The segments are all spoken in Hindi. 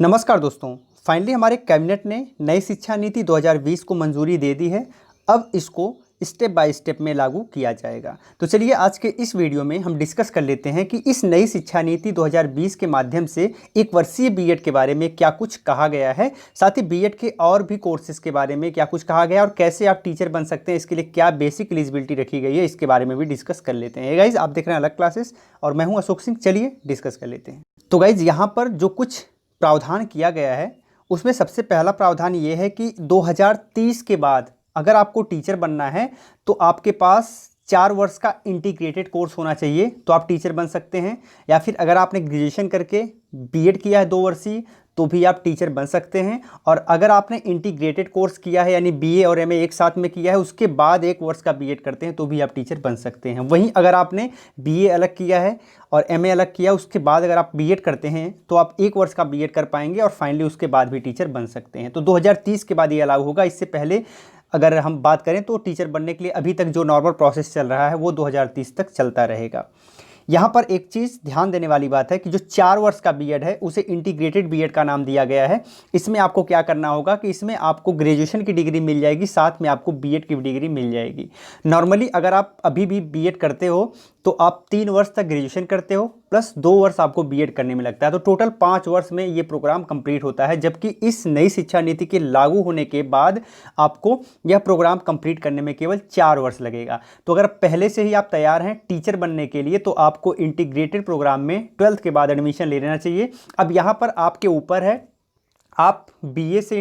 नमस्कार दोस्तों। फाइनली हमारे कैबिनेट ने नई शिक्षा नीति 2020 को मंजूरी दे दी है। अब इसको स्टेप बाय स्टेप में लागू किया जाएगा। तो चलिए आज के इस वीडियो में हम डिस्कस कर लेते हैं कि इस नई शिक्षा नीति 2020 के माध्यम से एक वर्षीय बीएड के बारे में क्या कुछ कहा गया है, साथ ही बीएड के और भी कोर्सेज के बारे में क्या कुछ कहा गया है और कैसे आप टीचर बन सकते हैं, इसके लिए क्या बेसिक एलिजिबिलिटी रखी गई है, इसके बारे में भी डिस्कस कर लेते हैं। गाइज आप देख रहे हैं अलग क्लासेस और मैं हूँ अशोक सिंह। चलिए डिस्कस कर लेते हैं। तो गाइज यहाँ पर जो कुछ प्रावधान किया गया है उसमें सबसे पहला प्रावधान ये है कि 2030 के बाद अगर आपको टीचर बनना है तो आपके पास 4 वर्ष का इंटीग्रेटेड कोर्स होना चाहिए, तो आप टीचर बन सकते हैं। या फिर अगर आपने ग्रेजुएशन करके बीएड किया है 2 वर्षीय तो भी आप टीचर बन सकते हैं। और अगर आपने इंटीग्रेटेड कोर्स किया है यानी बीए और एमए एक साथ में किया है, उसके बाद 1 वर्ष का बीएड करते हैं तो भी आप टीचर बन सकते हैं। वहीं अगर आपने बीए अलग किया है और एमए अलग किया, उसके बाद अगर आप बीएड करते हैं तो आप 1 वर्ष का बीएड कर पाएंगे और फाइनली उसके बाद भी टीचर बन सकते हैं। तो 2030 के बाद ये अलाउ होगा। इससे पहले अगर हम बात करें तो टीचर बनने के लिए अभी तक जो नॉर्मल प्रोसेस चल रहा है वो 2030 तक चलता रहेगा। यहाँ पर एक चीज़ ध्यान देने वाली बात है कि जो 4 वर्ष का बीएड है उसे इंटीग्रेटेड बीएड का नाम दिया गया है। इसमें आपको क्या करना होगा कि इसमें आपको ग्रेजुएशन की डिग्री मिल जाएगी, साथ में आपको बीएड की डिग्री मिल जाएगी। नॉर्मली अगर आप अभी भी बीएड करते हो तो आप 3 वर्ष तक ग्रेजुएशन करते हो प्लस 2 वर्ष आपको बीएड करने में लगता है, तो टोटल 5 वर्ष में ये प्रोग्राम कंप्लीट होता है। जबकि इस नई शिक्षा नीति के लागू होने के बाद आपको यह प्रोग्राम कंप्लीट करने में केवल 4 वर्ष लगेगा। तो अगर पहले से ही आप तैयार हैं टीचर बनने के लिए तो आपको इंटीग्रेटेड प्रोग्राम में 12th के बाद एडमिशन ले लेना चाहिए। अब यहाँ पर आपके ऊपर है, आप बीए से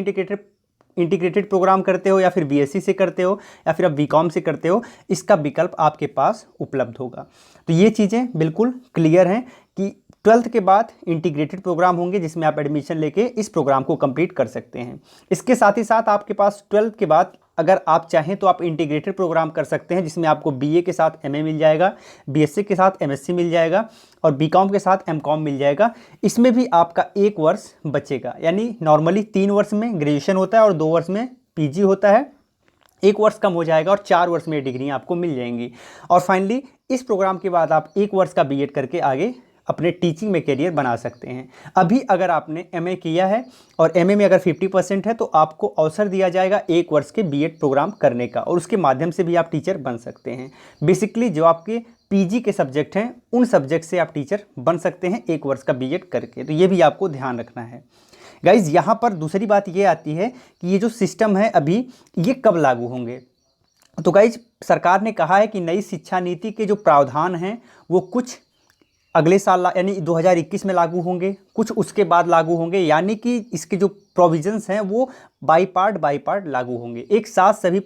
इंटीग्रेटेड प्रोग्राम करते हो या फिर बीएससी से करते हो या फिर आप बीकॉम से करते हो, इसका विकल्प आपके पास उपलब्ध होगा। तो ये चीज़ें बिल्कुल क्लियर हैं कि 12th के बाद इंटीग्रेटेड प्रोग्राम होंगे जिसमें आप एडमिशन लेके इस प्रोग्राम को कंप्लीट कर सकते हैं। इसके साथ ही साथ आपके पास 12th के बाद अगर आप चाहें तो आप इंटीग्रेटेड प्रोग्राम कर सकते हैं जिसमें आपको बीए के साथ एमए मिल जाएगा, बीएससी के साथ एमएससी मिल जाएगा और बीकॉम के साथ एमकॉम मिल जाएगा। इसमें भी आपका 1 वर्ष बचेगा, यानी नॉर्मली 3 वर्ष में ग्रेजुएशन होता है और 2 वर्ष में पीजी होता है। 1 वर्ष कम हो जाएगा और 4 वर्ष में डिग्री आपको मिल जाएंगी। और फाइनली इस प्रोग्राम के बाद आप 1 वर्ष का बीएड करके आगे अपने टीचिंग में करियर बना सकते हैं। अभी अगर आपने एमए किया है और एमए में अगर 50% है तो आपको अवसर दिया जाएगा 1 वर्ष के बीएड प्रोग्राम करने का और उसके माध्यम से भी आप टीचर बन सकते हैं। बेसिकली जो आपके पीजी के सब्जेक्ट हैं उन सब्जेक्ट से आप टीचर बन सकते हैं 1 वर्ष का बीएड करके। तो ये भी आपको ध्यान रखना है। गाइज यहाँ पर दूसरी बात ये आती है कि ये जो सिस्टम है अभी ये कब लागू होंगे। तो गाइज सरकार ने कहा है कि नई शिक्षा नीति के जो प्रावधान हैं वो कुछ अगले साल यानी 2021 में लागू होंगे, कुछ उसके बाद लागू होंगे, यानी कि इसके जो प्रोविजंस हैं वो बाई पार्ट लागू होंगे। एक साथ सभी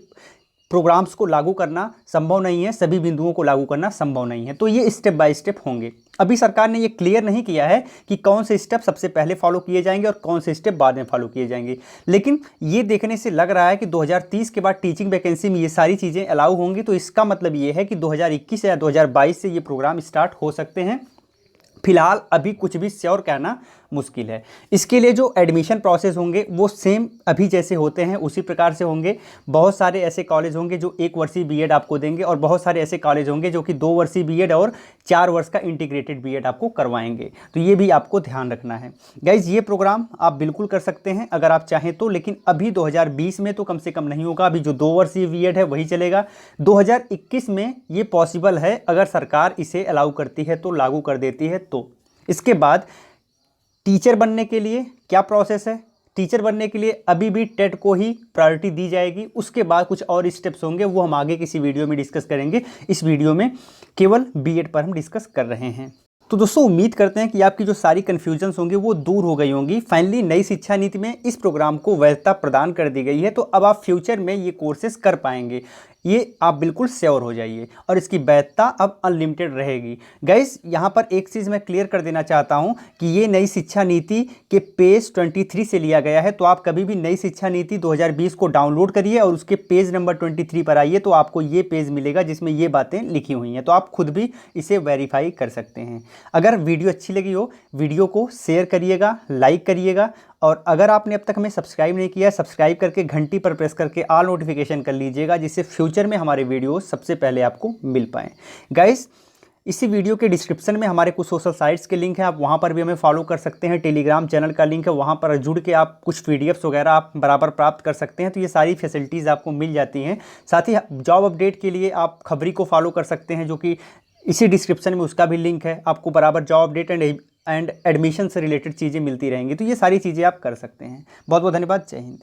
प्रोग्राम्स को लागू करना संभव नहीं है, सभी बिंदुओं को लागू करना संभव नहीं है। तो ये स्टेप बाय स्टेप होंगे। अभी सरकार ने ये क्लियर नहीं किया है कि कौन से स्टेप सबसे पहले फॉलो किए जाएंगे और कौन से स्टेप बाद में फॉलो किए जाएंगे, लेकिन ये देखने से लग रहा है कि 2030 के बाद टीचिंग वैकेंसी में ये सारी चीज़ें अलाउ होंगी। तो इसका मतलब ये है कि 2021 या 2022 से ये प्रोग्राम स्टार्ट हो सकते हैं। फिलहाल अभी कुछ भी श्योर कहना मुश्किल है। इसके लिए जो एडमिशन प्रोसेस होंगे वो सेम अभी जैसे होते हैं उसी प्रकार से होंगे। बहुत सारे ऐसे कॉलेज होंगे जो 1 वर्षीय बीएड आपको देंगे और बहुत सारे ऐसे कॉलेज होंगे जो कि 2 वर्षीय बीएड और 4 वर्ष का इंटीग्रेटेड बीएड आपको करवाएंगे। तो ये भी आपको ध्यान रखना है। गाइज ये प्रोग्राम आप बिल्कुल कर सकते हैं अगर आप चाहें तो, लेकिन अभी 2020 में तो कम से कम नहीं होगा। अभी जो 2 वर्षीय बीएड है वही चलेगा। 2021 में ये पॉसिबल है अगर सरकार इसे अलाउ करती है तो, लागू कर देती है तो। इसके बाद टीचर बनने के लिए क्या प्रोसेस है। टीचर बनने के लिए अभी भी टेट को ही प्रायोरिटी दी जाएगी। उसके बाद कुछ और स्टेप्स होंगे वो हम आगे किसी वीडियो में डिस्कस करेंगे। इस वीडियो में केवल बीएड पर हम डिस्कस कर रहे हैं। तो दोस्तों उम्मीद करते हैं कि आपकी जो सारी कन्फ्यूजन्स होंगी वो दूर हो गई होंगी। फाइनली नई शिक्षा नीति में इस प्रोग्राम को वैधता प्रदान कर दी गई है, तो अब आप फ्यूचर में ये कोर्सेज कर पाएंगे, ये आप बिल्कुल श्योर हो जाइए। और इसकी वैधता अब अनलिमिटेड रहेगी। गाइस यहाँ पर एक चीज़ मैं क्लियर कर देना चाहता हूँ कि ये नई शिक्षा नीति के पेज 23 से लिया गया है। तो आप कभी भी नई शिक्षा नीति 2020 को डाउनलोड करिए और उसके पेज नंबर 23 पर आइए तो आपको ये पेज मिलेगा जिसमें ये बातें लिखी हुई हैं। तो आप खुद भी इसे वेरीफाई कर सकते हैं। अगर वीडियो अच्छी लगी हो वीडियो को शेयर करिएगा, लाइक करिएगा और अगर आपने अब तक हमें सब्सक्राइब नहीं किया है सब्सक्राइब करके घंटी पर प्रेस करके ऑल नोटिफिकेशन कर लीजिएगा, जिससे फ्यूचर में हमारे वीडियो सबसे पहले आपको मिल पाएँ। गाइस इसी वीडियो के डिस्क्रिप्शन में हमारे कुछ सोशल साइट्स के लिंक हैं, आप वहाँ पर भी हमें फॉलो कर सकते हैं। टेलीग्राम चैनल का लिंक है, वहाँ पर जुड़ के आप कुछ पीडीएफ्स वगैरह आप बराबर प्राप्त कर सकते हैं। तो ये सारी फैसिलिटीज़ आपको मिल जाती हैं। साथ ही जॉब अपडेट के लिए आप खबरी को फॉलो कर सकते हैं, जो कि इसी डिस्क्रिप्शन में उसका भी लिंक है। आपको बराबर जॉब अपडेट एंड एडमिशन से रिलेटेड चीज़ें मिलती रहेंगी। तो ये सारी चीज़ें आप कर सकते हैं। बहुत बहुत धन्यवाद। जय हिंद।